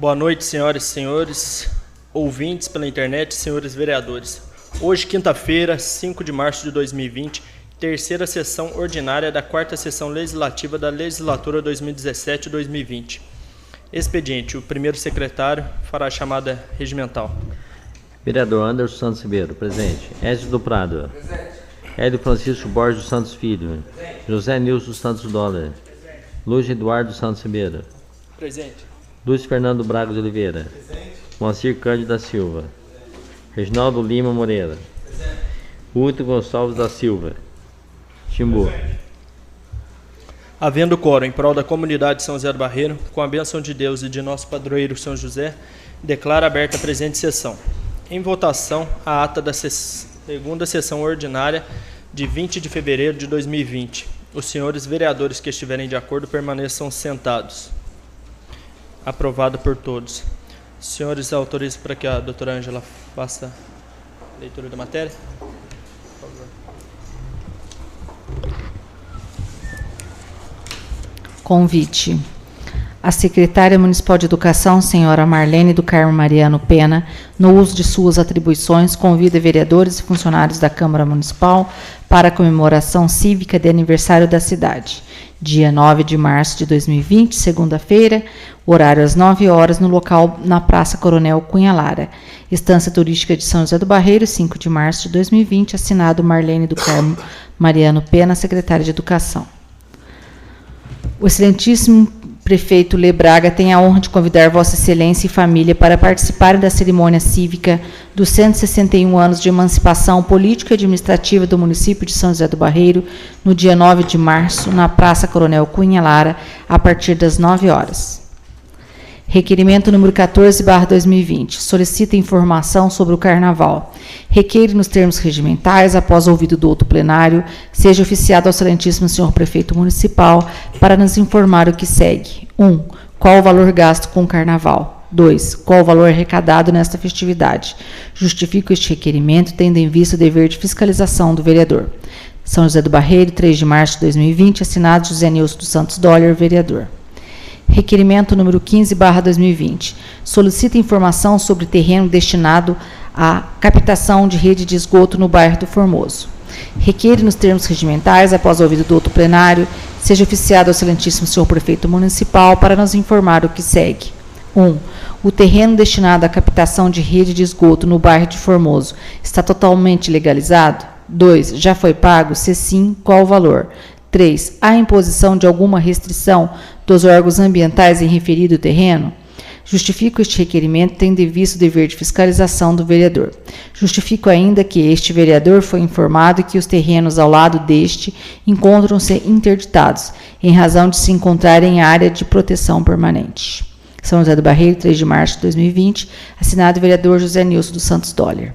Boa noite, senhoras e senhores, ouvintes pela internet, senhores vereadores. Hoje, quinta-feira, 5 de março de 2020, terceira sessão ordinária da quarta sessão legislativa da legislatura 2017-2020. Expediente, o primeiro secretário fará a chamada regimental. Vereador Anderson Santos Ribeiro, presente. Ézio do Prado. Presente. Hélio Francisco Borges dos Santos Filho. Presente. José Nilson dos Santos Dólar. Presente. Luiz Eduardo Santos Ribeiro. Presente. Luiz Fernando Braga de Oliveira. Presente. Moacir Cândido da Silva. Presente. Reginaldo Lima Moreira. Presente. Último Gonçalves da Silva. Timbu. Presente. Havendo quórum em prol da comunidade de São José do Barreiro, com a bênção de Deus e de nosso padroeiro São José, declaro aberta a presente sessão. Em votação, a ata da segunda sessão ordinária de 20 de fevereiro de 2020. Os senhores vereadores que estiverem de acordo permaneçam sentados. Aprovado por todos. Senhores, autorizam para que a doutora Ângela faça a leitura da matéria? Por favor. Convite. A secretária municipal de Educação, senhora Marlene do Carmo Mariano Pena, no uso de suas atribuições, convida vereadores e funcionários da Câmara Municipal para a comemoração cívica de aniversário da cidade. Dia 9 de março de 2020, segunda-feira, horário às 9 horas, no local na Praça Coronel Cunha Lara. Estância Turística de São José do Barreiro, 5 de março de 2020, assinado Marlene do Carmo Mariano Pena, secretária de Educação. O excelentíssimo prefeito Lê Braga tem a honra de convidar Vossa Excelência e família para participarem da cerimônia cívica dos 161 anos de emancipação política e administrativa do município de São José do Barreiro, no dia 9 de março, na Praça Coronel Cunha Lara, a partir das 9 horas. Requerimento número 14/2020. Solicita informação sobre o Carnaval. Requer nos termos regimentais, após ouvido do outro plenário, seja oficiado ao excelentíssimo senhor prefeito municipal para nos informar o que segue. 1. Qual o valor gasto com o Carnaval? 2. Qual o valor arrecadado nesta festividade? Justifico este requerimento, tendo em vista o dever de fiscalização do vereador. São José do Barreiro, 3 de março de 2020, assinado José Nilson dos Santos Dólar, vereador. Requerimento número 15/2020. Solicita informação sobre terreno destinado à captação de rede de esgoto no bairro do Formoso. Requer nos termos regimentais, após ouvido do outro plenário, seja oficiado ao excelentíssimo senhor prefeito municipal para nos informar o que segue. 1. O terreno destinado à captação de rede de esgoto no bairro de Formoso está totalmente legalizado? 2. Já foi pago? Se sim, qual o valor? 3. Há imposição de alguma restrição dos órgãos ambientais em referido terreno? Justifico este requerimento, tendo em vista o dever de fiscalização do vereador. Justifico ainda que este vereador foi informado que os terrenos ao lado deste encontram-se interditados, em razão de se encontrarem em área de proteção permanente. São José do Barreiro, 3 de março de 2020, assinado vereador José Nilson dos Santos Dólar.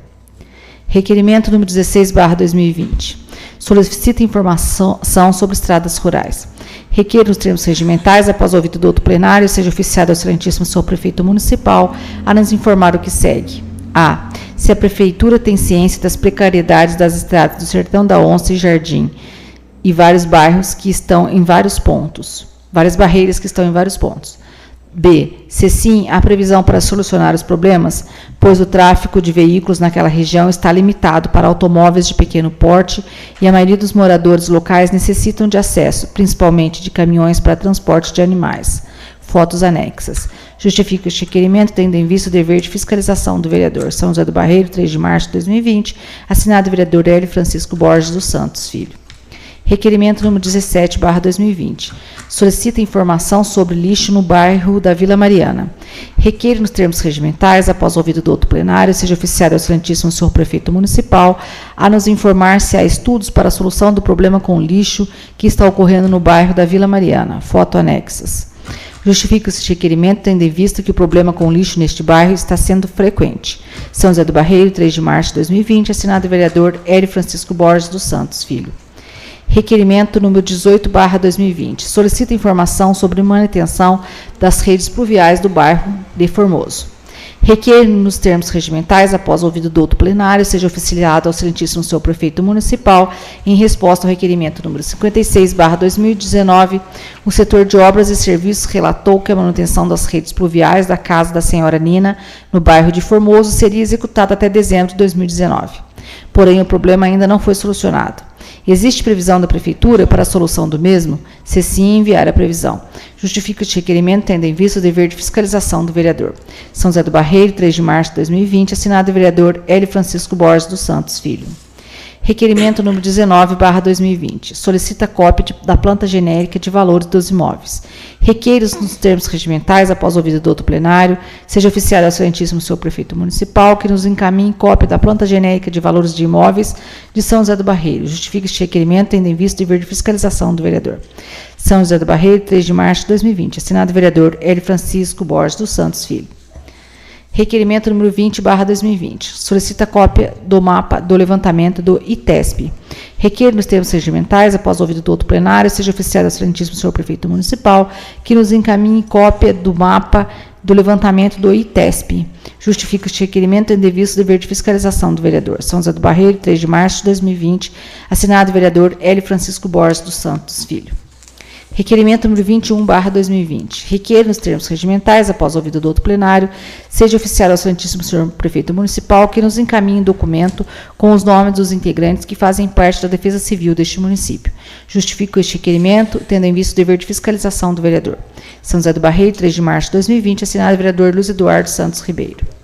Requerimento número 16/2020. Solicita informação sobre estradas rurais. Requer nos termos regimentais, após o ouvido do outro plenário, seja oficiado ao excelentíssimo senhor prefeito municipal a nos informar o que segue. A. Se a prefeitura tem ciência das precariedades das estradas do Sertão da Onça e Jardim e vários bairros que estão em vários pontos. Várias barreiras que estão em vários pontos. B. Se sim, há previsão para solucionar os problemas, pois o tráfego de veículos naquela região está limitado para automóveis de pequeno porte e a maioria dos moradores locais necessitam de acesso, principalmente de caminhões para transporte de animais. Fotos anexas. Justifico este requerimento, tendo em vista o dever de fiscalização do vereador. São José do Barreiro, 3 de março de 2020, assinado vereador Hélio Francisco Borges dos Santos Filho. Requerimento número 17/2020. Solicita informação sobre lixo no bairro da Vila Mariana. Requer nos termos regimentais, após ouvido do outro plenário, seja oficiado ao excelentíssimo senhor prefeito municipal a nos informar se há estudos para a solução do problema com lixo que está ocorrendo no bairro da Vila Mariana. Foto anexas. Justifico este requerimento, tendo em vista que o problema com lixo neste bairro está sendo frequente. São José do Barreiro, 3 de março de 2020, assinado vereador Hélio Francisco Borges dos Santos Filho. Requerimento número 18/2020. Solicita informação sobre manutenção das redes pluviais do bairro de Formoso. Requer, nos termos regimentais, após ouvido do outro plenário, seja oficializado ao excelentíssimo senhor prefeito municipal, em resposta ao requerimento número 56/2019, o setor de obras e serviços relatou que a manutenção das redes pluviais da casa da senhora Nina, no bairro de Formoso, seria executada até dezembro de 2019. Porém, o problema ainda não foi solucionado. Existe previsão da Prefeitura para a solução do mesmo? Se sim, enviar a previsão. Justifica este requerimento, tendo em vista o dever de fiscalização do vereador. São José do Barreiro, 3 de março de 2020, assinado o vereador Hélio Francisco Borges dos Santos Filho. Requerimento número 19/2020. Solicita cópia da planta genérica de valores dos imóveis. Requer, nos termos regimentais, após ouvido do outro plenário, seja oficiado ao excelentíssimo senhor prefeito municipal que nos encaminhe cópia da planta genérica de valores de imóveis de São José do Barreiro. Justifica este requerimento, tendo em vista o dever de fiscalização do vereador. São José do Barreiro, 3 de março de 2020. Assinado o vereador Hélio Francisco Borges dos Santos Filho. Requerimento número 20/2020. Solicita cópia do mapa do levantamento do ITESP. Requer, nos termos regimentais, após ouvido do outro plenário, seja oficiado ao excelentíssimo senhor prefeito municipal que nos encaminhe cópia do mapa do levantamento do ITESP. Justifica este requerimento em vista o dever de fiscalização do vereador. São José do Barreiro, 3 de março de 2020. Assinado o vereador Hélio Francisco Borges dos Santos Filho. Requerimento número 21/2020. Requer, nos termos regimentais, após ouvido do outro plenário, seja oficiado ao excelentíssimo senhor prefeito municipal que nos encaminhe documento com os nomes dos integrantes que fazem parte da Defesa Civil deste município. Justifico este requerimento, tendo em vista o dever de fiscalização do vereador. São José do Barreiro, 3 de março de 2020, assinado o vereador Luiz Eduardo Santos Ribeiro.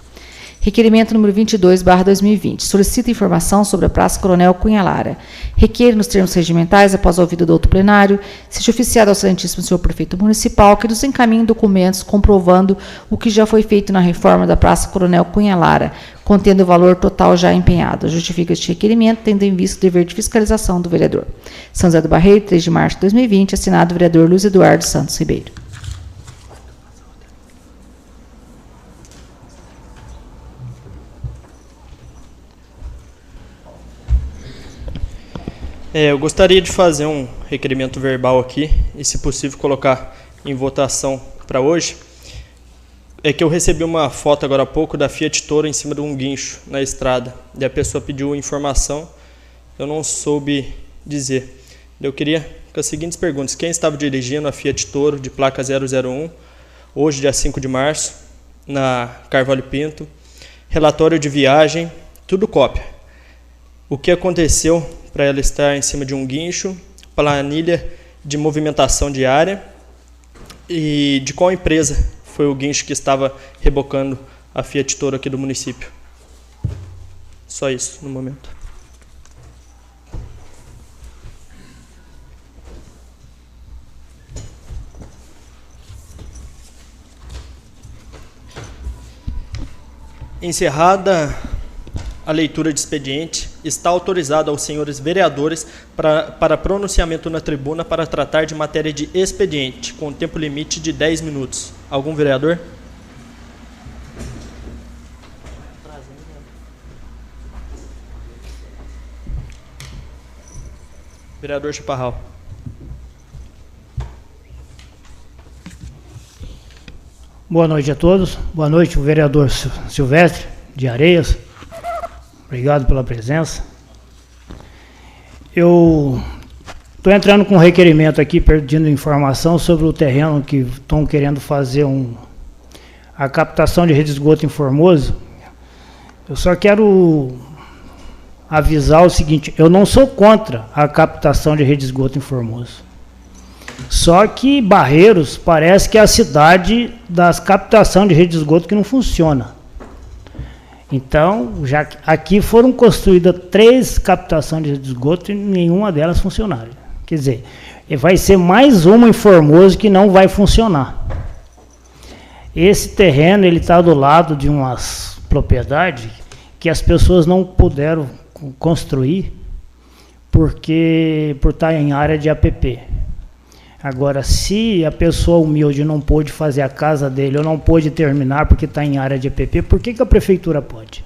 Requerimento número 22/2020. Solicita informação sobre a Praça Coronel Cunha Lara. Requer, nos termos regimentais, após ouvido do outro plenário, seja oficiado ao excelentíssimo senhor prefeito municipal que nos encaminhe documentos comprovando o que já foi feito na reforma da Praça Coronel Cunha Lara, contendo o valor total já empenhado. Justifica este requerimento, tendo em vista o dever de fiscalização do vereador. São José do Barreiro, 3 de março de 2020, assinado o vereador Luiz Eduardo Santos Ribeiro. Eu gostaria de fazer um requerimento verbal aqui e, se possível, colocar em votação para hoje. É que eu recebi uma foto agora há pouco da Fiat Toro em cima de um guincho na estrada. E a pessoa pediu informação, eu não soube dizer. Eu queria com as seguintes perguntas. Quem estava dirigindo a Fiat Toro de placa 001, hoje, dia 5 de março, na Carvalho Pinto? Relatório de viagem, tudo cópia. O que aconteceu para ela estar em cima de um guincho, planilha de movimentação diária e de qual empresa foi o guincho que estava rebocando a Fiat Toro aqui do município. Só isso no momento. Encerrada a leitura de expediente, está autorizado aos senhores vereadores para pronunciamento na tribuna para tratar de matéria de expediente, com tempo limite de 10 minutos. Algum vereador? Vereador Chaparral. Boa noite a todos. Boa noite, o vereador Silvestre de Areias. Obrigado pela presença. Eu estou entrando com um requerimento aqui, pedindo informação sobre o terreno que estão querendo fazer a captação de rede de esgoto em Formoso. Eu só quero avisar o seguinte, eu não sou contra a captação de rede de esgoto em Formoso. Só que Barreiros parece que é a cidade das captação de rede de esgoto que não funciona. Então, já aqui foram construídas 3 captações de esgoto e nenhuma delas funcionaram. Quer dizer, vai ser mais uma em Formoso que não vai funcionar. Esse terreno ele está do lado de umas propriedades que as pessoas não puderam construir por estar em área de APP. Agora, se a pessoa humilde não pôde fazer a casa dele ou não pôde terminar porque está em área de APP, por que a prefeitura pode?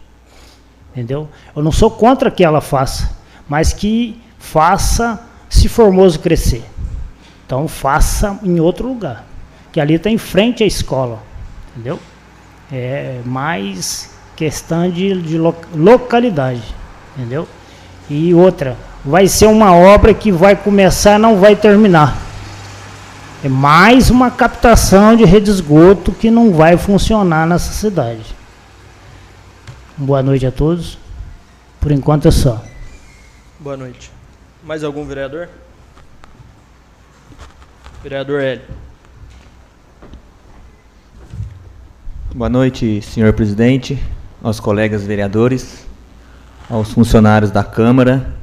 Entendeu? Eu não sou contra que ela faça, mas que faça se Formoso crescer. Então, faça em outro lugar, que ali está em frente à escola. Entendeu? É mais questão de localidade, entendeu? E outra, vai ser uma obra que vai começar e não vai terminar. É mais uma captação de rede de esgoto que não vai funcionar nessa cidade. Boa noite a todos. Por enquanto é só. Boa noite. Mais algum vereador? Vereador Hélio. Boa noite, senhor presidente, aos colegas vereadores, aos funcionários da Câmara,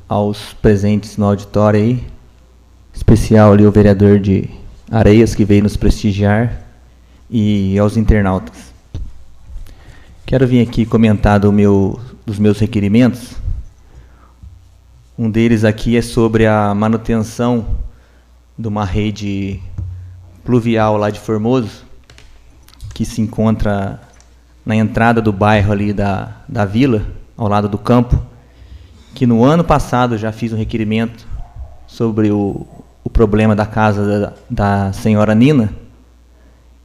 aos presentes no auditório aí, especial ali o vereador de Areias, que veio nos prestigiar, e aos internautas. Quero vir aqui comentar dos meus requerimentos. Um deles aqui é sobre a manutenção de uma rede pluvial lá de Formoso, que se encontra na entrada do bairro ali da vila, ao lado do campo, que no ano passado já fiz um requerimento sobre o problema da casa da senhora Nina,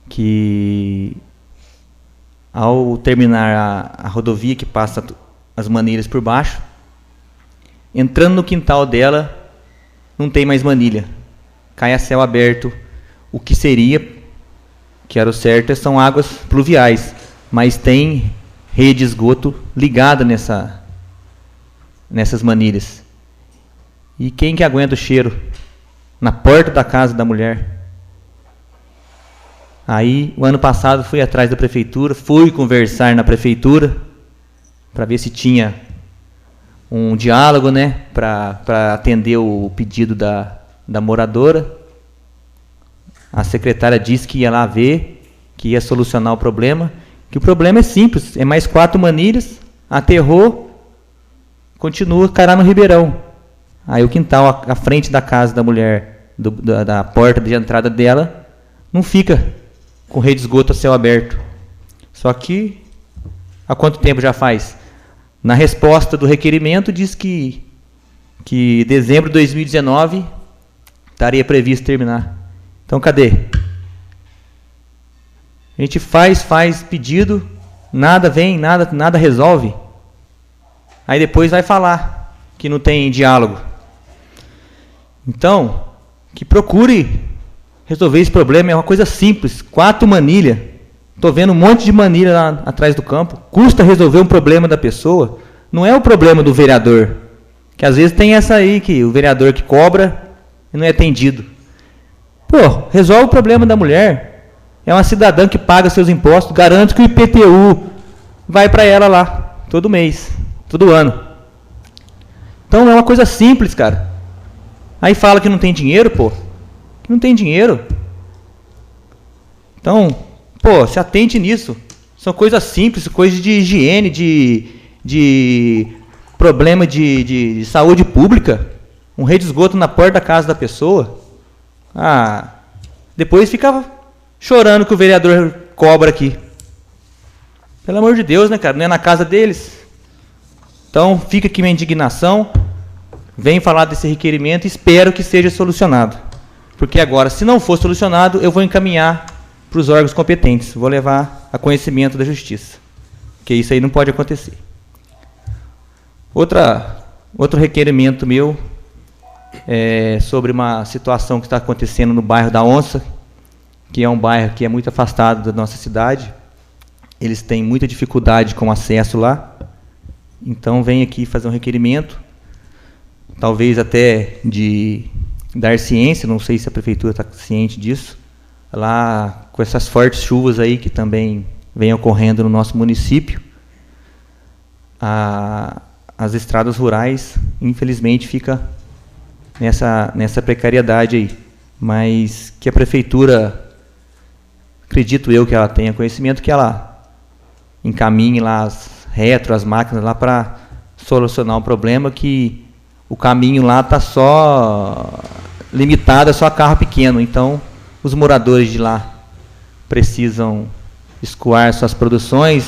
que ao terminar a rodovia que passa as manilhas por baixo, entrando no quintal dela, não tem mais manilha, cai a céu aberto, o que seria, que era o certo, são águas pluviais, mas tem rede de esgoto ligada nessas manilhas. E quem que aguenta o cheiro? Na porta da casa da mulher. Aí, o ano passado, fui atrás da prefeitura, fui conversar na prefeitura, para ver se tinha um diálogo, né, para atender o pedido da moradora. A secretária disse que ia lá ver, que ia solucionar o problema, que o problema é simples, é mais 4 manilhas, aterrou, continua, cairá no Ribeirão. Aí o quintal, à frente da casa da mulher, da porta de entrada dela, não fica com rede de esgoto a céu aberto. Só que, há quanto tempo já faz? Na resposta do requerimento, diz que dezembro de 2019 estaria previsto terminar. Então, cadê? A gente faz pedido, nada vem, nada resolve. Aí depois vai falar que não tem diálogo. Então, que procure resolver esse problema, é uma coisa simples, 4 manilhas. Estou vendo um monte de manilha lá atrás do campo. Custa resolver um problema da pessoa. Não é o problema do vereador. Que às vezes tem essa aí, que o vereador que cobra e não é atendido. Pô, resolve o problema da mulher. É uma cidadã que paga seus impostos. Garanto que o IPTU vai para ela lá, todo mês, todo ano. Então é uma coisa simples, cara. Aí fala que não tem dinheiro, pô. Não tem dinheiro. Então, pô, se atente nisso. São coisas simples, coisas de higiene, de problema de saúde pública. Um rede de esgoto na porta da casa da pessoa. Depois ficava chorando que o vereador cobra aqui. Pelo amor de Deus, né, cara? Não é na casa deles. Então, fica aqui minha indignação. Venho falar desse requerimento e espero que seja solucionado. Porque agora, se não for solucionado, eu vou encaminhar para os órgãos competentes. Vou levar a conhecimento da Justiça. Porque isso aí não pode acontecer. Outro requerimento meu é sobre uma situação que está acontecendo no bairro da Onça, que é um bairro que é muito afastado da nossa cidade. Eles têm muita dificuldade com acesso lá. Então, venho aqui fazer um requerimento, talvez até de dar ciência, não sei se a prefeitura está ciente disso, lá com essas fortes chuvas aí que também vem ocorrendo no nosso município, as estradas rurais, infelizmente, fica nessa precariedade aí. Mas que a prefeitura, acredito eu que ela tenha conhecimento, que ela encaminhe lá as máquinas lá para solucionar o problema, que o caminho lá está só limitado a só carro pequeno. Então, os moradores de lá precisam escoar suas produções,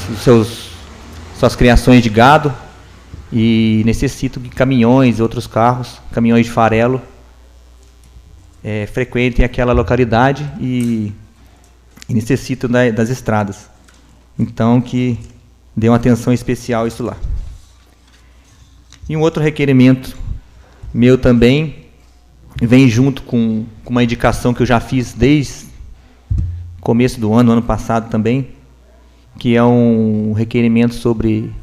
suas criações de gado, e necessitam de caminhões e outros carros, caminhões de farelo, frequentem aquela localidade e e necessitam das estradas. Então, que dê uma atenção especial a isso lá. E um outro requerimento meu também vem junto com uma indicação que eu já fiz desde o começo do ano passado também, que é um requerimento sobre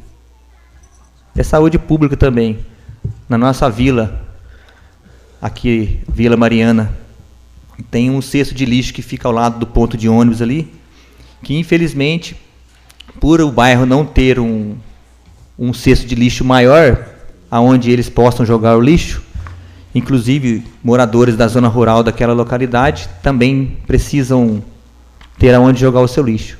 saúde pública também. Na nossa vila, aqui, Vila Mariana, tem um cesto de lixo que fica ao lado do ponto de ônibus ali, que infelizmente, por o bairro não ter um cesto de lixo maior, aonde eles possam jogar o lixo, inclusive moradores da zona rural daquela localidade também precisam ter aonde jogar o seu lixo.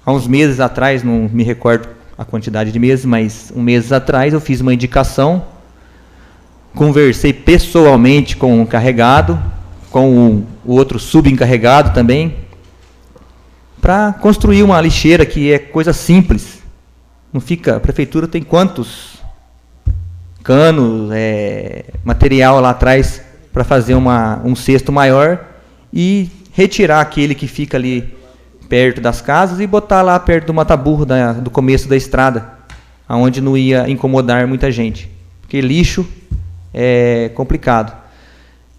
Há uns meses atrás, não me recordo a quantidade de meses, mas um mês atrás eu fiz uma indicação, conversei pessoalmente com o encarregado, com o outro subencarregado também, para construir uma lixeira que é coisa simples. Não fica, a prefeitura tem quantos canos, material lá atrás para fazer um cesto maior e retirar aquele que fica ali perto das casas e botar lá perto do mata-burro do começo da estrada, aonde não ia incomodar muita gente, porque lixo é complicado.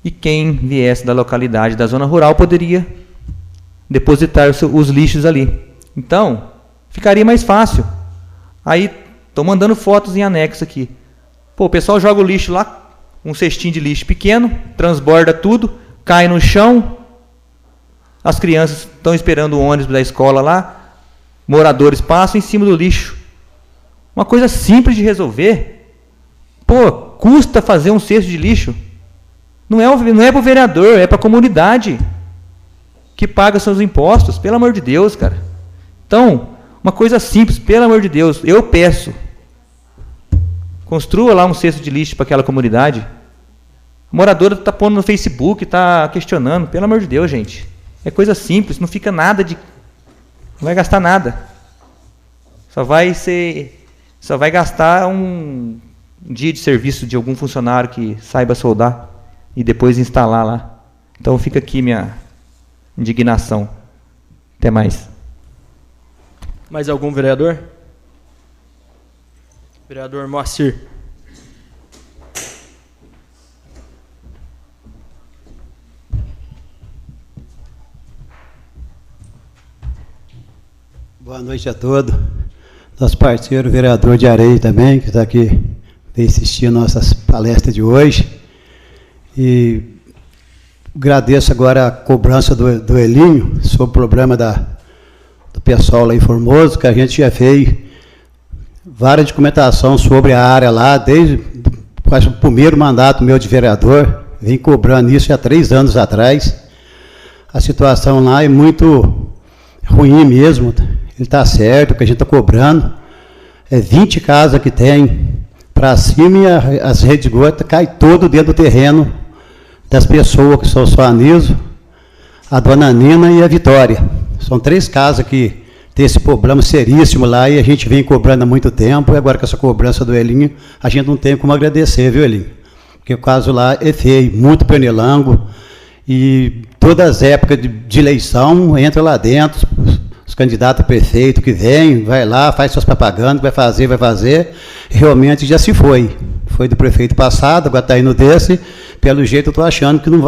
E quem viesse da localidade da zona rural poderia depositar os lixos ali. Então, ficaria mais fácil. Aí, estou mandando fotos em anexo aqui. Pô, o pessoal joga o lixo lá, um cestinho de lixo pequeno, transborda tudo, cai no chão, as crianças estão esperando o ônibus da escola lá, moradores passam em cima do lixo. Uma coisa simples de resolver. Pô, custa fazer um cesto de lixo. Não é para o vereador, é para a comunidade que paga seus impostos, pelo amor de Deus, cara. Então, uma coisa simples, pelo amor de Deus, eu peço, construa lá um cesto de lixo para aquela comunidade. A moradora está pondo no Facebook, está questionando, pelo amor de Deus, gente. É coisa simples, não fica nada de... Não vai gastar nada. Só vai gastar um dia de serviço de algum funcionário que saiba soldar e depois instalar lá. Então fica aqui minha indignação. Até mais. Mais algum vereador? Vereador Moacir. Boa noite a todos. Nosso parceiro, vereador de Areia também, que está aqui, veio assistir a nossas palestras de hoje. E agradeço agora a cobrança do Elinho sobre o problema do pessoal lá em Formoso, que a gente já fez várias documentação sobre a área lá, desde quase o primeiro mandato meu de vereador, vem cobrando isso há 3 anos atrás. A situação lá é muito ruim mesmo, ele está certo, o que a gente está cobrando. É 20 casas que tem para cima e as redes de esgoto caem todo dentro do terreno das pessoas, que são o Aniso, a Dona Nina e a Vitória. São 3 casas que tem esse problema seríssimo lá e a gente vem cobrando há muito tempo, e agora com essa cobrança do Elinho, a gente não tem como agradecer, viu, Elinho? Porque o caso lá é feio, muito pernelango, e todas as épocas de eleição, entra lá dentro, os candidatos a prefeito que vêm, vai lá, faz suas propagandas, vai fazer, realmente já se foi. Foi do prefeito passado, agora está indo desse, pelo jeito eu estou achando que não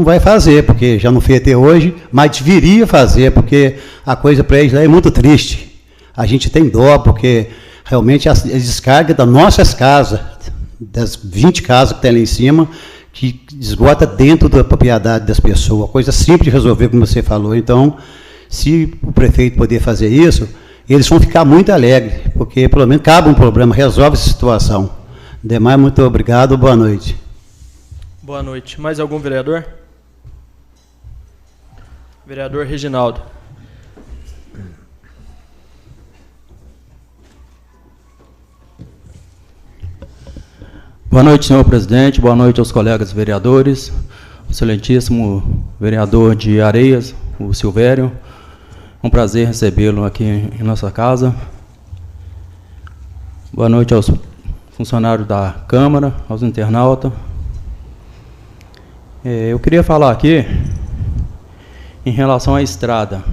vai fazer, porque já não fez até hoje, mas deveria fazer, porque a coisa para eles lá é muito triste. A gente tem dó, porque realmente a descarga das nossas casas, das 20 casas que tem lá em cima, que esgota dentro da propriedade das pessoas, coisa simples de resolver, como você falou. Então, se o prefeito poder fazer isso, eles vão ficar muito alegres, porque pelo menos cabe um problema, resolve essa situação. Demais, muito obrigado, boa noite. Boa noite. Mais algum vereador? Vereador Reginaldo. Boa noite, senhor presidente. Boa noite aos colegas vereadores. Excelentíssimo vereador de Areias, o Silvério. Um prazer recebê-lo aqui em nossa casa. Boa noite aos funcionários da Câmara, aos internautas. Eu queria falar aqui em relação à estrada,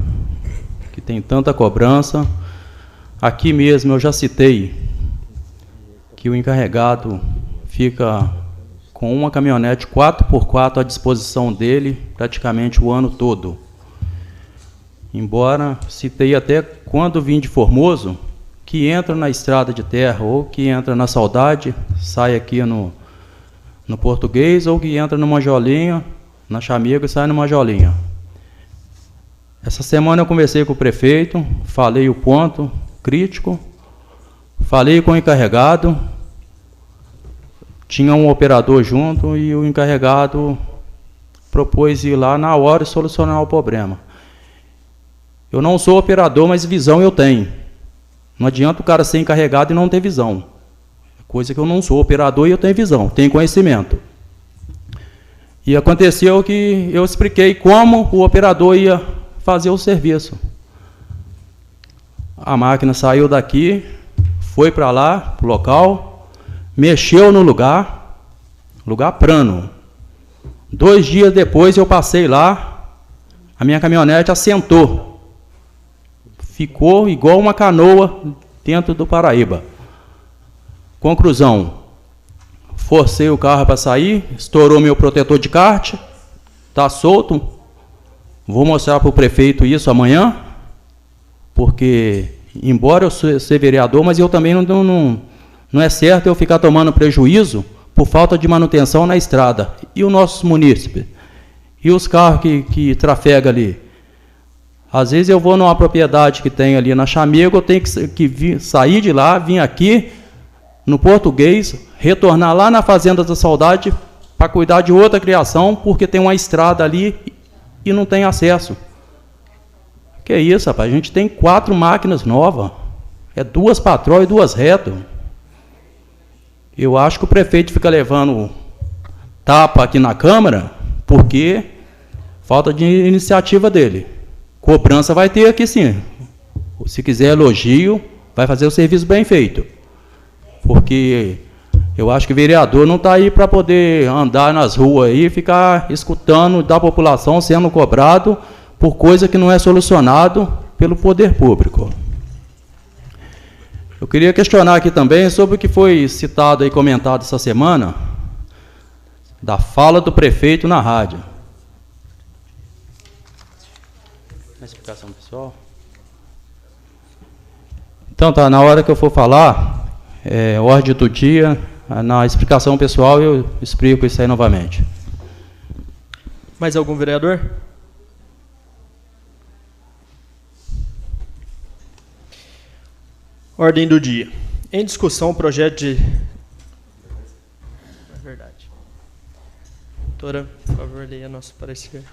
que tem tanta cobrança. Aqui mesmo eu já citei que o encarregado fica com uma caminhonete 4x4 à disposição dele praticamente o ano todo. Embora citei até quando vim de Formoso, que entra na estrada de terra ou que entra na Saudade, sai aqui no Português, ou que entra no Manjolinha, na Chamego e sai no Manjolinha. Essa semana eu conversei com o prefeito, falei o ponto crítico, falei com o encarregado, tinha um operador junto e o encarregado propôs ir lá na hora e solucionar o problema. Eu não sou operador, mas visão eu tenho. Não adianta o cara ser encarregado e não ter visão. Coisa que eu não sou operador e eu tenho visão, tenho conhecimento. E aconteceu que eu expliquei como o operador ia fazer o serviço. A máquina saiu daqui, foi para lá, para o local, mexeu no lugar plano. 2 dias depois eu passei lá, a minha caminhonete assentou. Ficou igual uma canoa dentro do Paraíba. Conclusão, forcei o carro para sair, estourou meu protetor de kart, está solto. Vou mostrar para o prefeito isso amanhã, porque, embora eu seja vereador, mas eu também não é certo eu ficar tomando prejuízo por falta de manutenção na estrada. E os nossos munícipes? E os carros que trafegam ali? Às vezes eu vou numa propriedade que tem ali na Chamego, eu tenho que sair de lá, vir aqui no Português, retornar lá na Fazenda da Saudade para cuidar de outra criação, porque tem uma estrada ali e não tem acesso. Que é isso, rapaz? A gente tem 4 máquinas novas, é 2 patrol e 2 reto. Eu acho que o prefeito fica levando tapa aqui na Câmara, porque falta de iniciativa dele. Cobrança vai ter aqui sim. Se quiser elogio, vai fazer o serviço bem feito. Porque eu acho que o vereador não está aí para poder andar nas ruas aí e ficar escutando da população sendo cobrado por coisa que não é solucionado pelo poder público. Eu queria questionar aqui também sobre o que foi citado e comentado essa semana, da fala do prefeito na rádio. Na explicação pessoal. Então, tá, na hora que eu for falar, ordem do dia, na explicação pessoal eu explico isso aí novamente. Mais algum vereador? Ordem do dia. Em discussão, o projeto de... É verdade. Doutora, por favor, leia nosso parecer.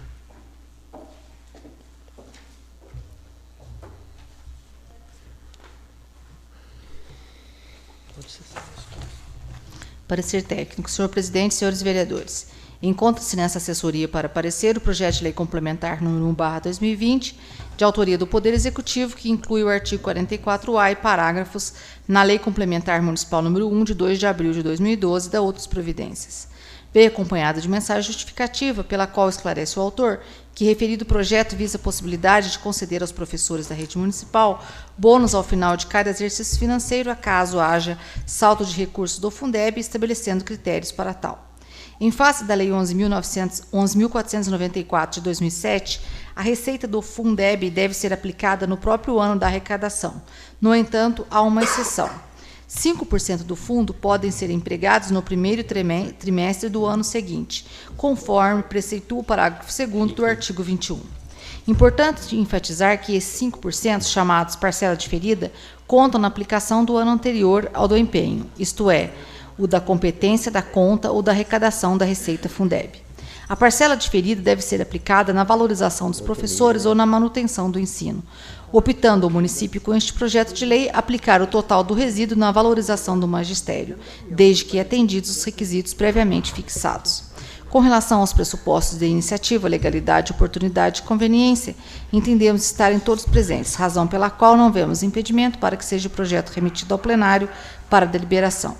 Parecer técnico. Senhor presidente, senhores vereadores, encontra-se nessa assessoria para parecer o projeto de lei complementar número 1/2020, de autoria do Poder Executivo, que inclui o artigo 44A e parágrafos na Lei Complementar Municipal número 1, de 2 de abril de 2012, da outras providências. Veio acompanhada de mensagem justificativa, pela qual esclarece o autor que referido projeto visa a possibilidade de conceder aos professores da rede municipal bônus ao final de cada exercício financeiro, acaso haja saldo de recursos do Fundeb, estabelecendo critérios para tal. Em face da Lei 11.494 de 2007, a receita do Fundeb deve ser aplicada no próprio ano da arrecadação. No entanto, há uma exceção. 5% do fundo podem ser empregados no primeiro trimestre do ano seguinte, conforme preceitua o parágrafo 2º do artigo 21. Importante enfatizar que esses 5%, chamados parcela diferida, contam na aplicação do ano anterior ao do empenho, isto é, o da competência da conta ou da arrecadação da receita Fundeb. A parcela diferida deve ser aplicada na valorização dos professores ou na manutenção do ensino, optando o município com este projeto de lei aplicar o total do resíduo na valorização do magistério, desde que atendidos os requisitos previamente fixados. Com relação aos pressupostos de iniciativa, legalidade, oportunidade e conveniência, entendemos estarem todos presentes, razão pela qual não vemos impedimento para que seja o projeto remetido ao plenário para deliberação.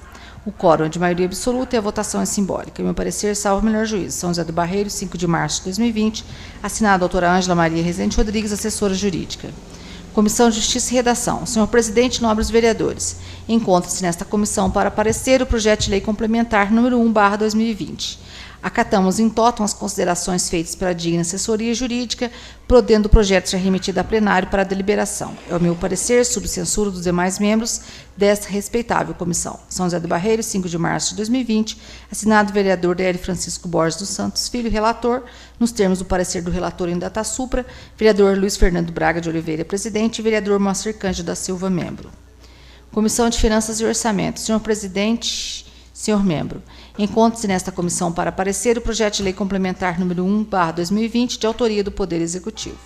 O quórum é de maioria absoluta e a votação é simbólica. Em meu parecer, salvo o melhor juízo. São José do Barreiro, 5 de março de 2020. Assinado a doutora Ângela Maria Rezende Rodrigues, assessora jurídica. Comissão de Justiça e Redação. Senhor presidente, nobres vereadores, encontra-se nesta comissão para parecer o projeto de lei complementar número 1/2020. Acatamos em totum as considerações feitas pela digna assessoria jurídica, podendo o projeto ser remetido a plenário para deliberação. É o meu parecer, sob censura dos demais membros desta respeitável comissão. São José do Barreiro, 5 de março de 2020, assinado o vereador Hélio Francisco Borges dos Santos Filho, relator, nos termos do parecer do relator em data supra, vereador Luiz Fernando Braga de Oliveira, presidente, e vereador Moacir Cândido da Silva, membro. Comissão de Finanças e Orçamento. Senhor presidente, senhor membro, encontra-se nesta comissão para parecer o projeto de lei complementar número 1/2020, de autoria do Poder Executivo.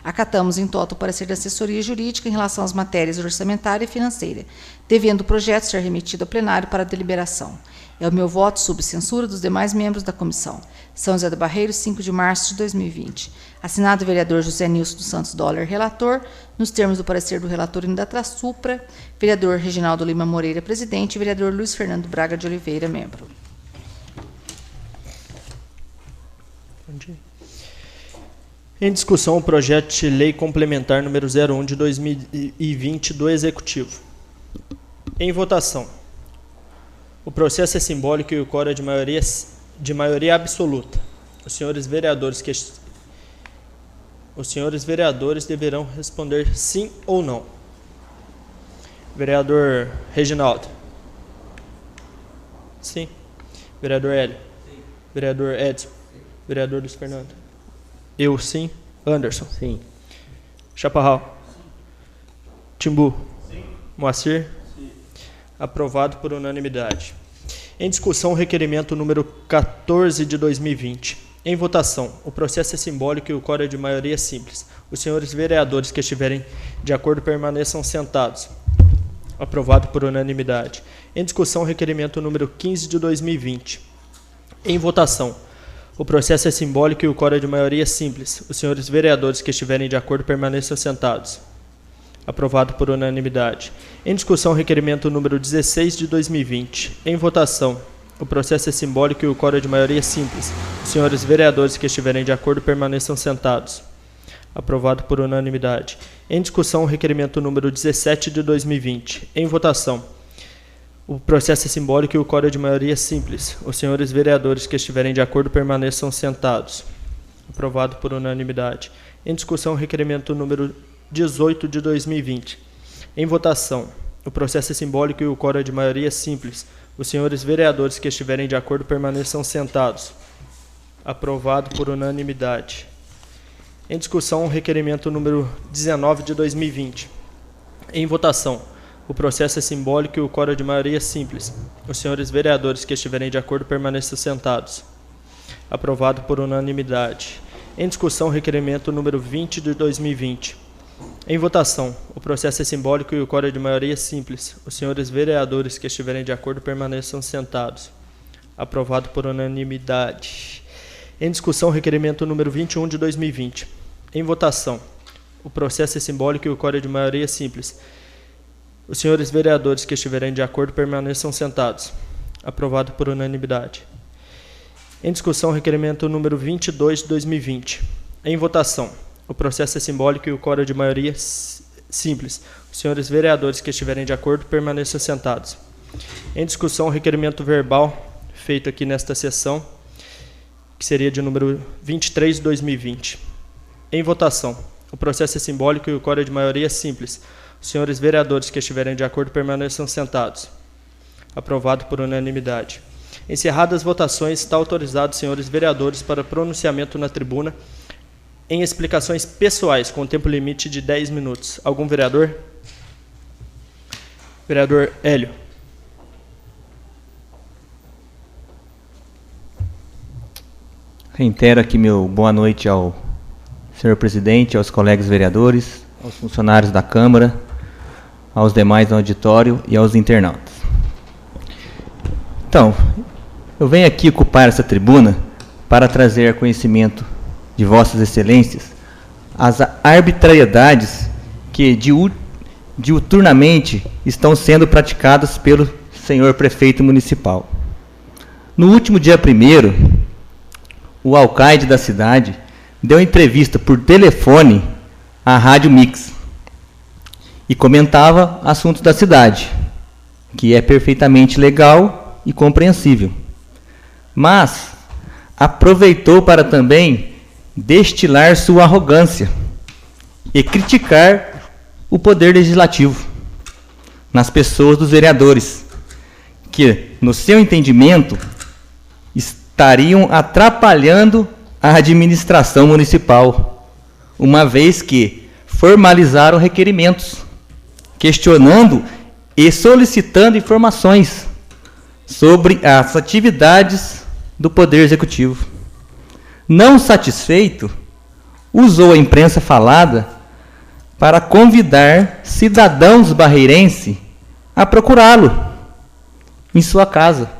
Acatamos em toto o parecer da assessoria jurídica em relação às matérias orçamentária e financeira, devendo o projeto ser remetido ao plenário para deliberação. É o meu voto sob censura dos demais membros da comissão. São José do Barreiro, 5 de março de 2020. Assinado o vereador José Nilson dos Santos Dollar, relator, nos termos do parecer do relator em data supra, vereador Reginaldo Lima Moreira, presidente, e vereador Luiz Fernando Braga de Oliveira, membro. Em discussão, o projeto de lei complementar número 01 de 2020 do Executivo. Em votação. O processo é simbólico e o quórum é de maioria absoluta. Os senhores vereadores deverão responder sim ou não. Vereador Reginaldo. Sim. Vereador Hélio. Sim. Vereador Edson. Sim. Vereador Luiz Fernando. Eu, sim. Anderson. Sim. Chaparral. Sim. Timbu. Sim. Moacir. Sim. Aprovado por unanimidade. Em discussão, o requerimento número 14 de 2020. Em votação, o processo é simbólico e o quórum é de maioria simples. Os senhores vereadores que estiverem de acordo permaneçam sentados. Aprovado por unanimidade. Em discussão, o requerimento número 15 de 2020. Em votação, o processo é simbólico e o quórum é de maioria simples. Os senhores vereadores que estiverem de acordo permaneçam sentados. Aprovado por unanimidade. Em discussão, o requerimento número 16 de 2020. Em votação, o processo é simbólico e o quórum é de maioria simples. Os senhores vereadores que estiverem de acordo permaneçam sentados. Aprovado por unanimidade. Em discussão, o requerimento número 17 de 2020. Em votação, o processo é simbólico e o quórum é de maioria simples. Os senhores vereadores que estiverem de acordo permaneçam sentados. Aprovado por unanimidade. Em discussão, o requerimento número 18 de 2020. Em votação, o processo é simbólico e o quórum é de maioria simples. Os senhores vereadores que estiverem de acordo permaneçam sentados. Aprovado por unanimidade. Em discussão, o requerimento número 19 de 2020. Em votação, o processo é simbólico e o quórum é de maioria simples. Os senhores vereadores que estiverem de acordo permaneçam sentados. Aprovado por unanimidade. Em discussão, o requerimento número 20 de 2020. Em votação, o processo é simbólico e o quórum é de maioria simples. Os senhores vereadores que estiverem de acordo permaneçam sentados. Aprovado por unanimidade. Em discussão, o requerimento número 21 de 2020. Em votação, o processo é simbólico e o quórum é de maioria simples. Os senhores vereadores que estiverem de acordo permaneçam sentados. Aprovado por unanimidade. Em discussão, o requerimento número 22 de 2020. Em votação, o processo é simbólico e o quórum é de maioria simples. Os senhores vereadores que estiverem de acordo permaneçam sentados. Em discussão, o requerimento verbal feito aqui nesta sessão, que seria de número 23 de 2020. Em votação, o processo é simbólico e o quórum é de maioria simples. Os senhores vereadores que estiverem de acordo permaneçam sentados. Aprovado por unanimidade. Encerradas as votações, está autorizado os senhores vereadores para pronunciamento na tribuna em explicações pessoais, com tempo limite de 10 minutos. Algum vereador? Vereador Hélio. Reitero aqui meu boa noite ao senhor presidente, aos colegas vereadores, aos funcionários da Câmara, aos demais no auditório e aos internautas. Então, eu venho aqui ocupar essa tribuna para trazer a conhecimento de vossas excelências as arbitrariedades que diuturnamente estão sendo praticadas pelos senhor prefeito municipal. No último dia 1º, o alcaide da cidade deu entrevista por telefone à Rádio Mix e comentava assuntos da cidade, que é perfeitamente legal e compreensível. Mas aproveitou para também destilar sua arrogância e criticar o poder legislativo nas pessoas dos vereadores, que, no seu entendimento, estariam atrapalhando a administração municipal, uma vez que formalizaram requerimentos, questionando e solicitando informações sobre as atividades do Poder Executivo. Não satisfeito, usou a imprensa falada para convidar cidadãos barreirenses a procurá-lo em sua casa,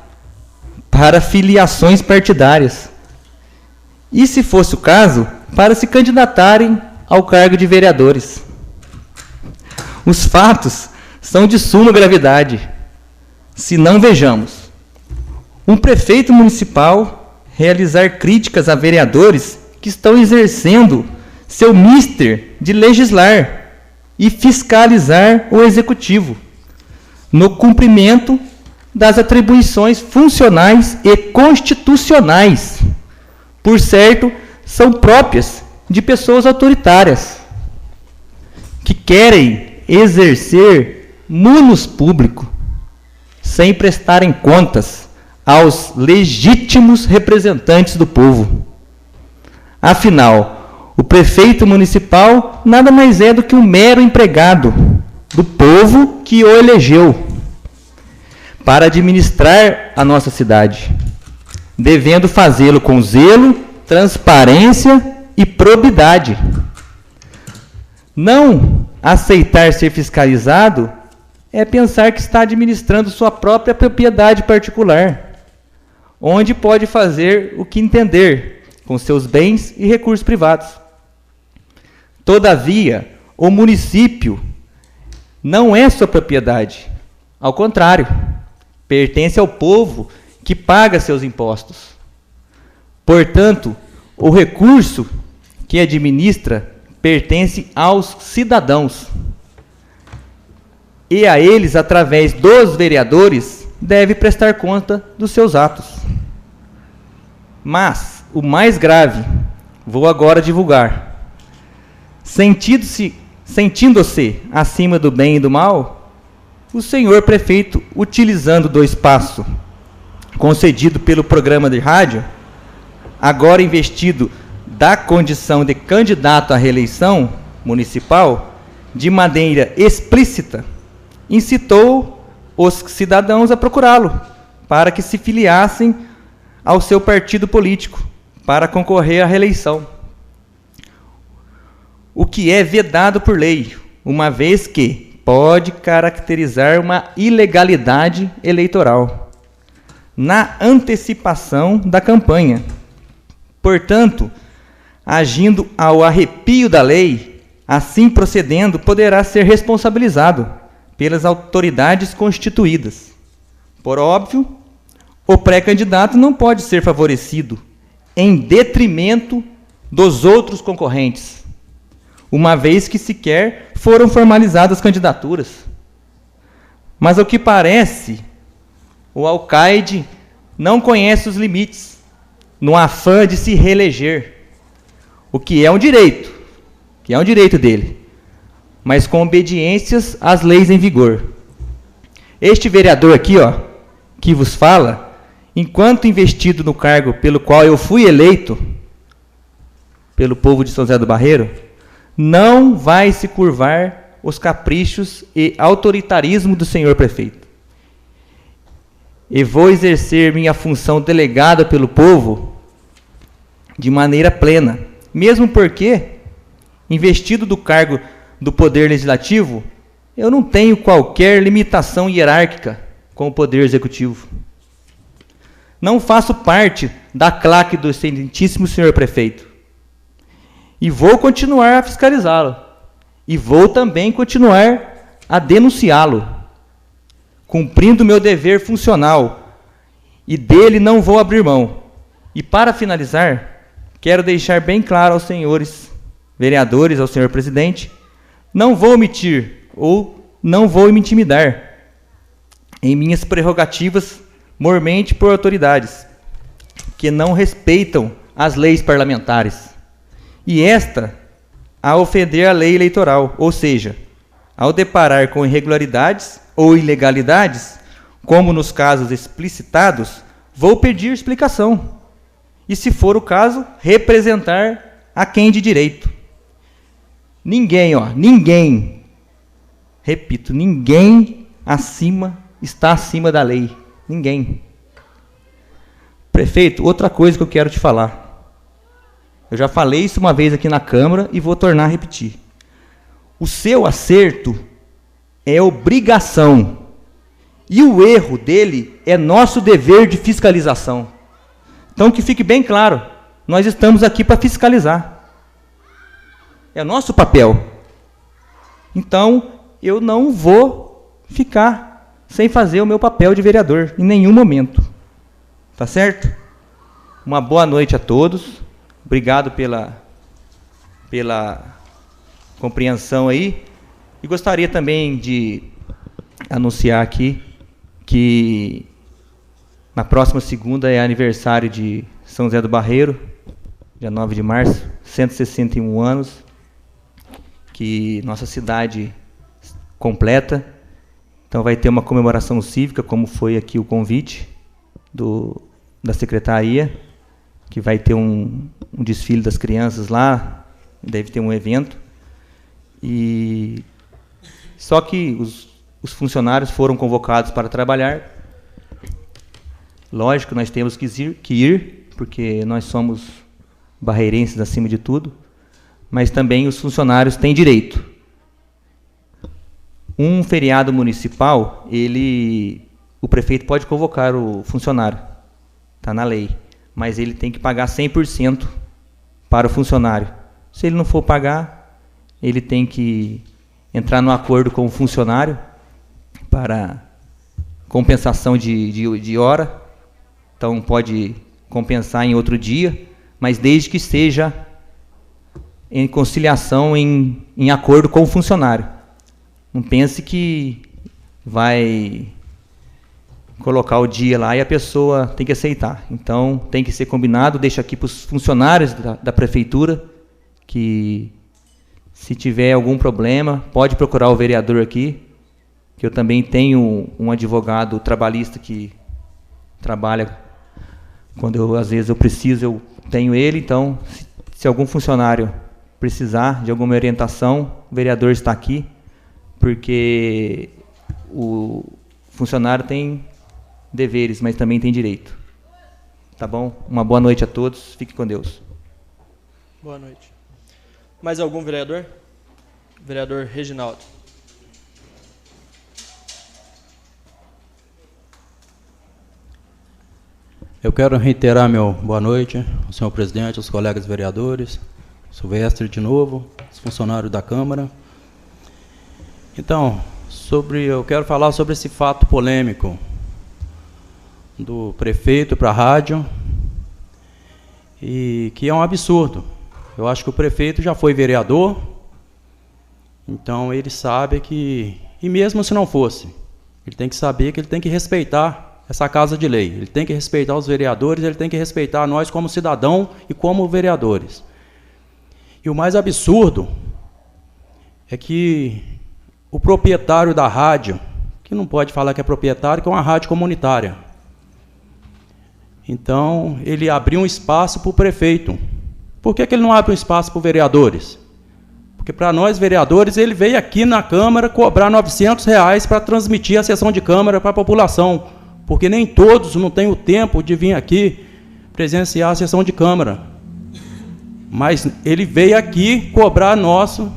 para filiações partidárias. E, se fosse o caso, para se candidatarem ao cargo de vereadores. Os fatos são de suma gravidade. Se não vejamos um prefeito municipal realizar críticas a vereadores que estão exercendo seu mister de legislar e fiscalizar o executivo no cumprimento das atribuições funcionais e constitucionais, por certo, são próprias de pessoas autoritárias que querem exercer munus público sem prestarem contas aos legítimos representantes do povo. Afinal, o prefeito municipal nada mais é do que um mero empregado do povo que o elegeu para administrar a nossa cidade, devendo fazê-lo com zelo, transparência e probidade. Não aceitar ser fiscalizado é pensar que está administrando sua própria propriedade particular, onde pode fazer o que entender com seus bens e recursos privados. Todavia, o município não é sua propriedade. Ao contrário, pertence ao povo que paga seus impostos. Portanto, o recurso que administra pertence aos cidadãos. E a eles, através dos vereadores, deve prestar conta dos seus atos. Mas, o mais grave, vou agora divulgar. Sentindo-se acima do bem e do mal, o senhor prefeito, utilizando do espaço concedido pelo programa de rádio, agora investido da condição de candidato à reeleição municipal, de maneira explícita, incitou os cidadãos a procurá-lo, para que se filiassem ao seu partido político, para concorrer à reeleição. O que é vedado por lei, uma vez que pode caracterizar uma ilegalidade eleitoral na antecipação da campanha. Portanto, agindo ao arrepio da lei, assim procedendo, poderá ser responsabilizado pelas autoridades constituídas. Por óbvio, o pré-candidato não pode ser favorecido em detrimento dos outros concorrentes, uma vez que sequer foram formalizadas candidaturas. Mas, ao que parece, o alcaide não conhece os limites, no afã de se reeleger, o que é um direito, dele, mas com obediências às leis em vigor. Este vereador aqui, que vos fala, enquanto investido no cargo pelo qual eu fui eleito pelo povo de São José do Barreiro, não vai se curvar os caprichos e autoritarismo do senhor prefeito. E vou exercer minha função delegada pelo povo de maneira plena, mesmo porque, investido do cargo do Poder Legislativo, eu não tenho qualquer limitação hierárquica com o Poder Executivo. Não faço parte da claque do excelentíssimo senhor prefeito. E vou continuar a fiscalizá-lo. E vou também continuar a denunciá-lo, cumprindo meu dever funcional, e dele não vou abrir mão. E para finalizar, quero deixar bem claro aos senhores vereadores, ao senhor presidente, não vou omitir ou não vou me intimidar em minhas prerrogativas mormente por autoridades que não respeitam as leis parlamentares. E esta a ofender a lei eleitoral, ou seja, ao deparar com irregularidades ou ilegalidades, como nos casos explicitados, vou pedir explicação. E, se for o caso, representar a quem de direito. Ninguém, repito, ninguém está acima da lei. Ninguém. Prefeito, outra coisa que eu quero te falar. Eu já falei isso uma vez aqui na Câmara e vou tornar a repetir. O seu acerto é obrigação. E o erro dele é nosso dever de fiscalização. Então, que fique bem claro, nós estamos aqui para fiscalizar. É nosso papel. Então, eu não vou ficar sem fazer o meu papel de vereador, em nenhum momento. Tá certo? Uma boa noite a todos. Obrigado pela compreensão aí. E gostaria também de anunciar aqui que na próxima segunda é aniversário de São José do Barreiro, dia 9 de março, 161 anos, que nossa cidade completa. Então vai ter uma comemoração cívica, como foi aqui o convite da secretaria, que vai ter um desfile das crianças lá, deve ter um evento. E só que os funcionários foram convocados para trabalhar. Lógico, nós temos que ir, porque nós somos barreirenses acima de tudo, mas também os funcionários têm direito. Um feriado municipal, o prefeito pode convocar o funcionário, está na lei, mas ele tem que pagar 100% para o funcionário. Se ele não for pagar, ele tem que entrar no acordo com o funcionário para compensação de hora. Então, pode compensar em outro dia, mas desde que seja em conciliação, em acordo com o funcionário. Não pense que vai colocar o dia lá e a pessoa tem que aceitar. Então, tem que ser combinado. Deixo aqui para os funcionários da prefeitura que, se tiver algum problema, pode procurar o vereador aqui, que eu também tenho um advogado trabalhista que trabalha. Quando às vezes eu preciso, eu tenho ele. Então, se algum funcionário precisar de alguma orientação, o vereador está aqui, porque o funcionário tem deveres, mas também tem direito. Tá bom? Uma boa noite a todos. Fique com Deus. Boa noite. Mais algum vereador? Vereador Reginaldo. Eu quero reiterar meu boa noite ao senhor presidente, aos colegas vereadores, Silvestre de novo, os funcionários da Câmara. Então, eu quero falar sobre esse fato polêmico do prefeito para a rádio, e que é um absurdo. Eu acho que o prefeito já foi vereador, então ele sabe que, e mesmo se não fosse, ele tem que saber que ele tem que respeitar essa casa de lei. Ele tem que respeitar os vereadores, ele tem que respeitar nós como cidadão e como vereadores. E o mais absurdo é que o proprietário da rádio, que não pode falar que é proprietário, que é uma rádio comunitária, então ele abriu um espaço para o prefeito. Por que ele não abre um espaço para os vereadores? Porque para nós vereadores, ele veio aqui na Câmara cobrar R$900 para transmitir a sessão de Câmara para a população, porque nem todos não têm o tempo de vir aqui presenciar a sessão de Câmara. Mas ele veio aqui cobrar nosso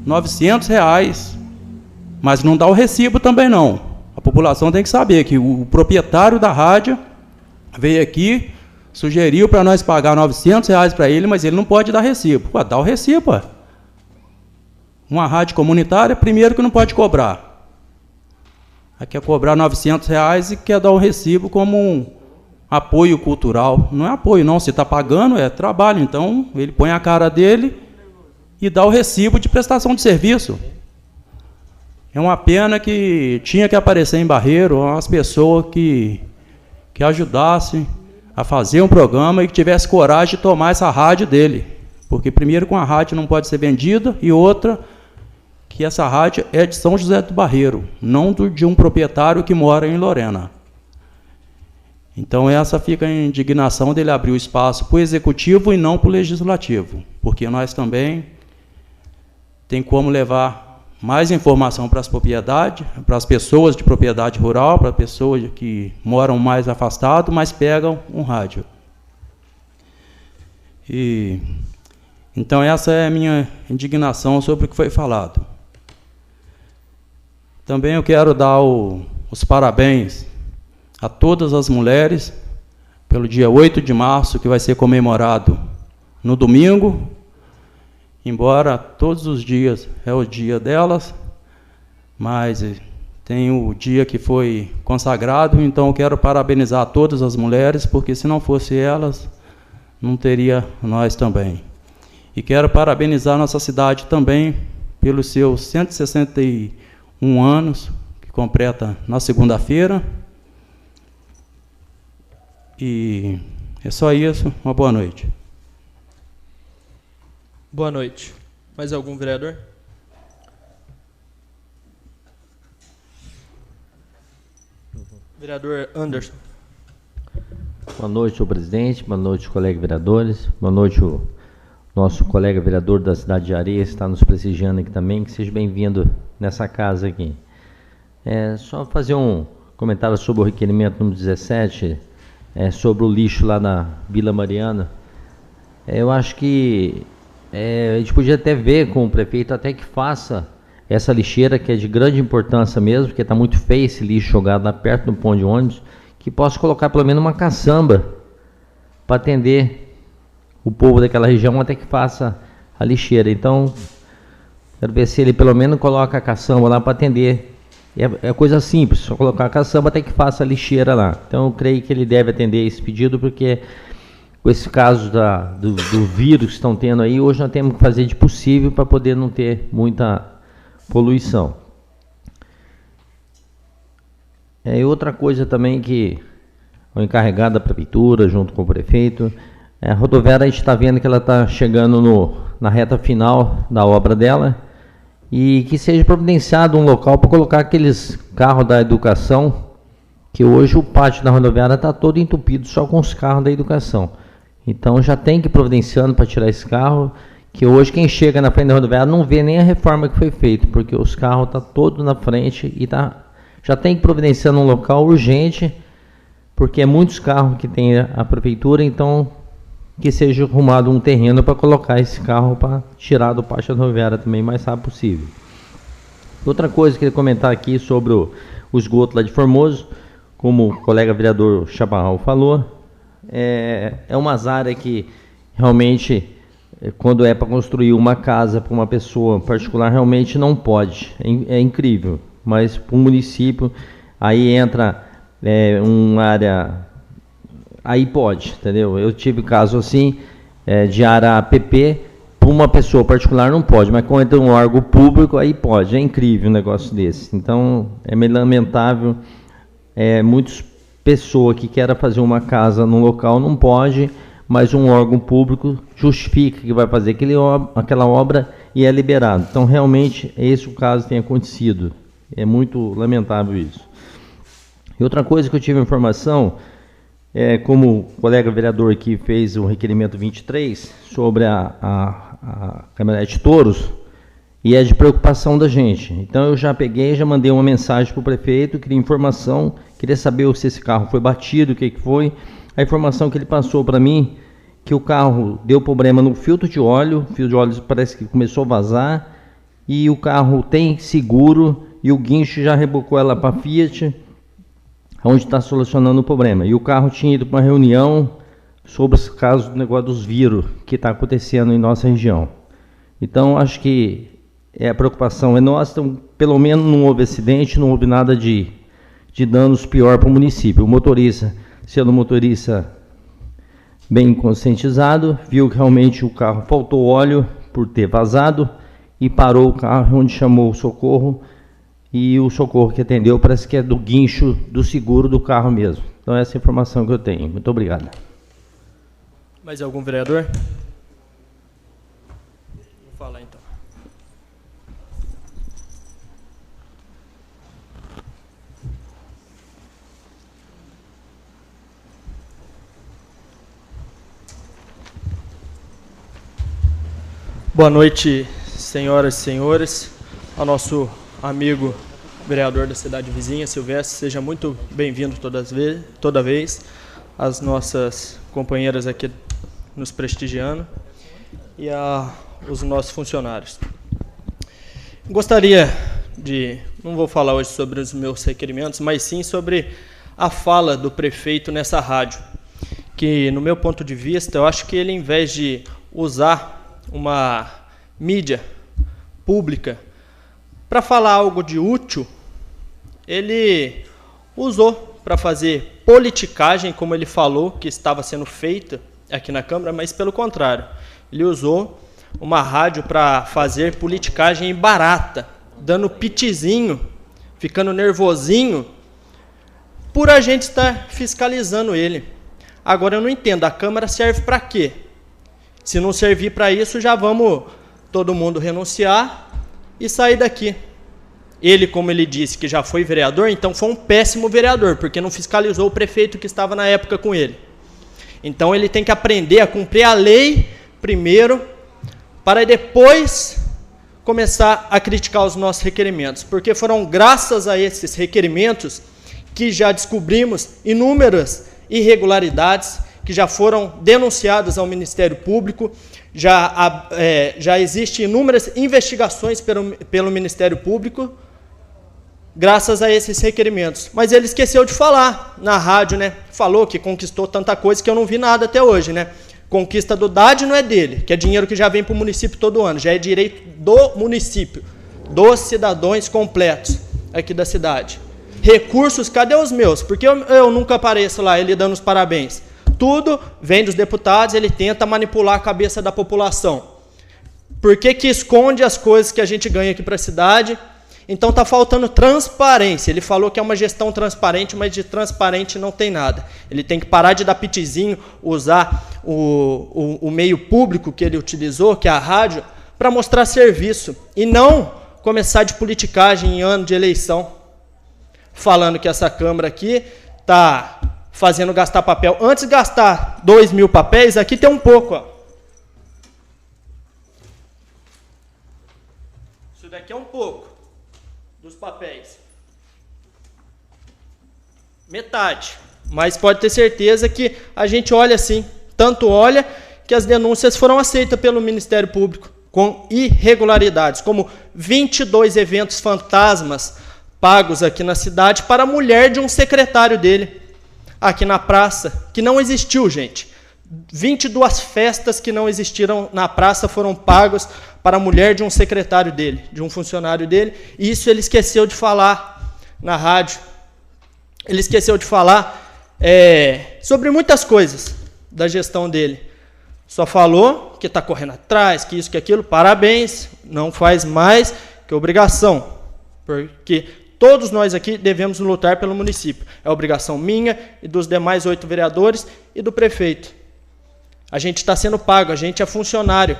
R$900, mas não dá o recibo também não. A população tem que saber que o proprietário da rádio veio aqui, sugeriu para nós pagar R$900 para ele, mas ele não pode dar recibo. Pô, dá o recibo, ué. Uma rádio comunitária, primeiro que não pode cobrar. Aí quer cobrar R$900 e quer dar o recibo como um apoio cultural. Não é apoio, não. Se está pagando, é trabalho. Então, ele põe a cara dele e dá o recibo de prestação de serviço. É uma pena que tinha que aparecer em Barreiro as pessoas que ajudassem a fazer um programa e que tivesse coragem de tomar essa rádio dele. Porque, primeiro, com a rádio não pode ser vendida, e outra, que essa rádio é de São José do Barreiro, não de um proprietário que mora em Lorena. Então, essa fica a indignação dele abrir o espaço para o executivo e não para o legislativo, porque nós também tem como levar mais informação para as propriedades, para as pessoas de propriedade rural, para pessoas que moram mais afastadas, mas pegam um rádio. Então, essa é a minha indignação sobre o que foi falado. Também eu quero dar os parabéns a todas as mulheres pelo dia 8 de março, que vai ser comemorado no domingo, embora todos os dias é o dia delas, mas tem o dia que foi consagrado, então eu quero parabenizar todas as mulheres, porque se não fosse elas, não teria nós também. E quero parabenizar nossa cidade também pelos seus 161 anos, que completa na segunda-feira. E é só isso. Uma boa noite. Boa noite. Mais algum vereador? Vereador Anderson. Boa noite, senhor presidente. Boa noite, colegas vereadores. Boa noite, o nosso colega vereador da cidade de Areias, que está nos prestigiando aqui também. Que seja bem-vindo nessa casa aqui. Só fazer um comentário sobre o requerimento número 17, sobre o lixo lá na Vila Mariana. Eu acho que a gente podia até ver com o prefeito até que faça essa lixeira, que é de grande importância mesmo, porque está muito feio esse lixo jogado lá perto do ponto de ônibus, que possa colocar pelo menos uma caçamba para atender o povo daquela região até que faça a lixeira. Então, quero ver se ele pelo menos coloca a caçamba lá para atender. É coisa simples, só colocar a caçamba até que faça a lixeira lá. Então, eu creio que ele deve atender esse pedido, porque com esse caso do vírus que estão tendo aí, hoje nós temos que fazer de possível para poder não ter muita poluição. E outra coisa também que o encarregado da prefeitura, junto com o prefeito, a rodoviária, a gente está vendo que ela está chegando na reta final da obra dela, e que seja providenciado um local para colocar aqueles carros da educação, que hoje o pátio da rodoviária está todo entupido só com os carros da educação. Então já tem que ir providenciando para tirar esse carro, que hoje quem chega na frente da rodoviária não vê nem a reforma que foi feita, porque os carros estão todos na frente e já tem que providenciar um local urgente, porque é muitos carros que tem a prefeitura, então que seja arrumado um terreno para colocar esse carro para tirar do pátio da rodoviária também o mais rápido possível. Outra coisa que eu queria comentar aqui sobre o esgoto lá de Formoso, como o colega vereador Chaparral falou, é umas áreas que realmente, quando é para construir uma casa para uma pessoa particular, realmente não pode, é incrível, mas para o município, aí entra uma área, aí pode, entendeu? Eu tive caso assim, de área APP, para uma pessoa particular não pode, mas quando entra um órgão público, aí pode, é incrível um negócio desse. Então, é meio lamentável, muitas pessoas que querem fazer uma casa num local não pode, mas um órgão público justifica que vai fazer aquela obra e é liberado. Então, realmente, esse o caso que tem acontecido. É muito lamentável isso. E outra coisa que eu tive informação, como o colega vereador aqui fez o requerimento 23 sobre a caminhonete Touros, e é de preocupação da gente. Então, eu já mandei uma mensagem para o prefeito, queria informação, queria saber se esse carro foi batido, o que foi. A informação que ele passou para mim, que o carro deu problema no filtro de óleo, o filtro de óleo parece que começou a vazar, e o carro tem seguro, e o guincho já rebocou ela para a Fiat, onde está solucionando o problema. E o carro tinha ido para uma reunião sobre esse caso do negócio dos vírus que está acontecendo em nossa região. Então, acho que a preocupação é nossa, então, pelo menos não houve acidente, não houve nada de de danos pior para o município. O motorista, sendo um motorista bem conscientizado, viu que realmente o carro faltou óleo por ter vazado e parou o carro, onde chamou o socorro, e o socorro que atendeu parece que é do guincho do seguro do carro mesmo. Então essa é a informação que eu tenho. Muito obrigado. Mais algum vereador? Vou falar então. Boa noite, senhoras e senhores. Ao nosso amigo vereador da cidade vizinha, Silvestre, seja muito bem-vindo toda vez. As nossas companheiras aqui nos prestigiando e os nossos funcionários. Gostaria de, não vou falar hoje sobre os meus requerimentos, mas sim sobre a fala do prefeito nessa rádio, que, no meu ponto de vista, eu acho que ele, em vez de usar uma mídia pública para falar algo de útil, ele usou para fazer politicagem, como ele falou que estava sendo feita aqui na Câmara, mas pelo contrário, ele usou uma rádio para fazer politicagem barata, dando pitizinho, ficando nervosinho, por a gente estar fiscalizando ele. Agora eu não entendo, a Câmara serve para quê? Se não servir para isso, já vamos todo mundo renunciar e sair daqui. Ele, como ele disse que já foi vereador, então foi um péssimo vereador, porque não fiscalizou o prefeito que estava na época com ele. Então ele tem que aprender a cumprir a lei primeiro, para depois começar a criticar os nossos requerimentos. Porque foram graças a esses requerimentos que já descobrimos inúmeras irregularidades, que já foram denunciadas ao Ministério Público, já existem inúmeras investigações pelo Ministério Público, graças a esses requerimentos. Mas ele esqueceu de falar na rádio, né? Falou que conquistou tanta coisa que eu não vi nada até hoje, né? Conquista do DAD não é dele, que é dinheiro que já vem para o município todo ano, já é direito do município, dos cidadãos completos aqui da cidade. Recursos, cadê os meus? Porque eu nunca apareço lá, ele dando os parabéns. Tudo vem dos deputados, ele tenta manipular a cabeça da população. Por que esconde as coisas que a gente ganha aqui para a cidade? Então está faltando transparência. Ele falou que é uma gestão transparente, mas de transparente não tem nada. Ele tem que parar de dar pitizinho, usar o meio público que ele utilizou, que é a rádio, para mostrar serviço. E não começar de politicagem em ano de eleição, falando que essa Câmara aqui está fazendo gastar papel. Antes de gastar 2.000 papéis, aqui tem um pouco. Ó. Isso daqui é um pouco dos papéis. Metade. Mas pode ter certeza que a gente olha assim. Tanto olha que as denúncias foram aceitas pelo Ministério Público com irregularidades, como 22 eventos fantasmas pagos aqui na cidade para a mulher de um secretário dele, aqui na praça, que não existiu, gente. 22 festas que não existiram na praça foram pagos para a mulher de um secretário dele, de um funcionário dele, e isso ele esqueceu de falar na rádio. Ele esqueceu de falar sobre muitas coisas da gestão dele. Só falou que está correndo atrás, que isso, que aquilo. Parabéns, não faz mais que obrigação, porque todos nós aqui devemos lutar pelo município. É obrigação minha e dos demais 8 vereadores e do prefeito. A gente está sendo pago, a gente é funcionário.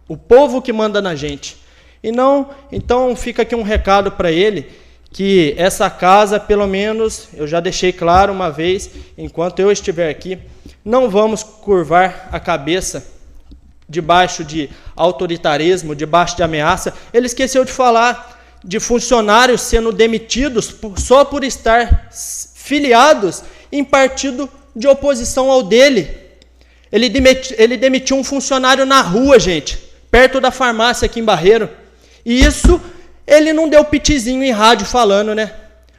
O povo que manda na gente. E não, então fica aqui um recado para ele, que essa casa, pelo menos, eu já deixei claro uma vez, enquanto eu estiver aqui, não vamos curvar a cabeça debaixo de autoritarismo, debaixo de ameaça. Ele esqueceu de falar de funcionários sendo demitidos só por estar filiados em partido de oposição ao dele. Ele demitiu um funcionário na rua, gente, perto da farmácia aqui em Barreiro. E isso ele não deu pitizinho em rádio falando, né?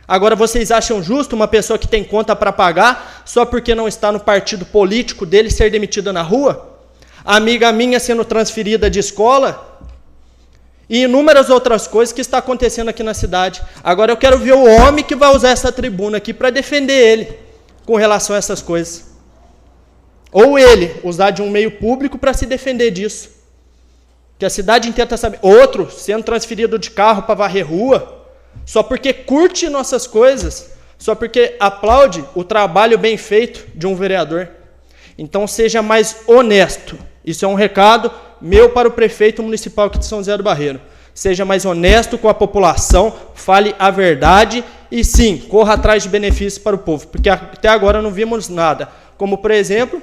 Agora vocês acham justo uma pessoa que tem conta para pagar, só porque não está no partido político dele, ser demitida na rua? A amiga minha sendo transferida de escola, e inúmeras outras coisas que está acontecendo aqui na cidade. Agora eu quero ver o homem que vai usar essa tribuna aqui para defender ele com relação a essas coisas. Ou ele usar de um meio público para se defender disso. Que a cidade inteira está sabendo. Outro sendo transferido de carro para varrer rua, só porque curte nossas coisas, só porque aplaude o trabalho bem feito de um vereador. Então seja mais honesto. Isso é um recado meu para o prefeito municipal aqui de São José do Barreiro. Seja mais honesto com a população, fale a verdade e sim, corra atrás de benefícios para o povo, porque até agora não vimos nada. Como, por exemplo,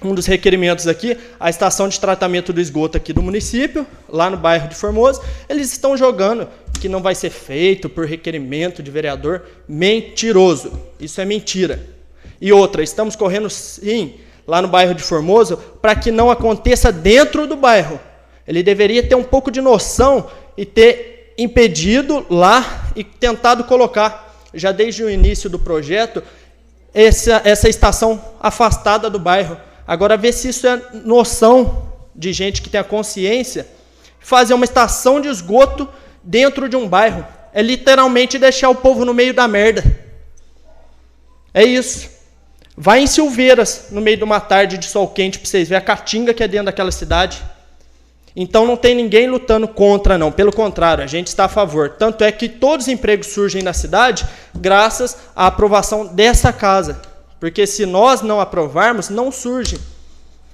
um dos requerimentos aqui, a estação de tratamento do esgoto aqui do município, lá no bairro de Formoso, eles estão jogando que não vai ser feito por requerimento de vereador. Mentiroso. Isso é mentira. E outra, estamos correndo sim, lá no bairro de Formoso, para que não aconteça dentro do bairro. Ele deveria ter um pouco de noção e ter impedido lá e tentado colocar, já desde o início do projeto, essa estação afastada do bairro. Agora, ver se isso é noção de gente que tem a consciência. Fazer uma estação de esgoto dentro de um bairro é literalmente deixar o povo no meio da merda. É isso. Vai em Silveiras, no meio de uma tarde de sol quente, para vocês verem a caatinga que é dentro daquela cidade. Então não tem ninguém lutando contra, não. Pelo contrário, a gente está a favor. Tanto é que todos os empregos surgem na cidade graças à aprovação dessa casa. Porque se nós não aprovarmos, não surge.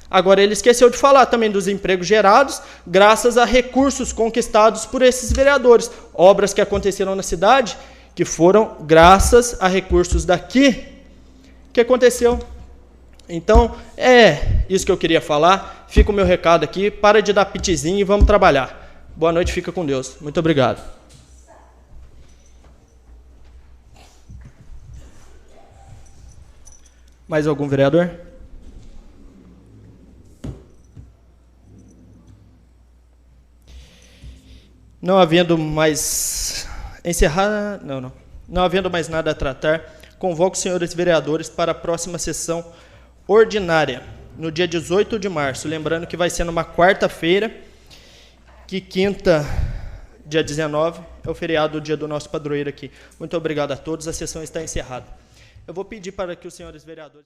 Agora, ele esqueceu de falar também dos empregos gerados graças a recursos conquistados por esses vereadores. Obras que aconteceram na cidade, que foram graças a recursos daqui que aconteceu. Então, é isso que eu queria falar. Fica o meu recado aqui. Para de dar pitizinho e vamos trabalhar. Boa noite, fica com Deus. Muito obrigado. Mais algum vereador? Não havendo mais Não havendo mais nada a tratar, convoco os senhores vereadores para a próxima sessão ordinária, no dia 18 de março. Lembrando que vai ser numa quarta-feira, que quinta, dia 19, é o feriado, o dia do nosso padroeiro aqui. Muito obrigado a todos, a sessão está encerrada. Eu vou pedir para que os senhores vereadores...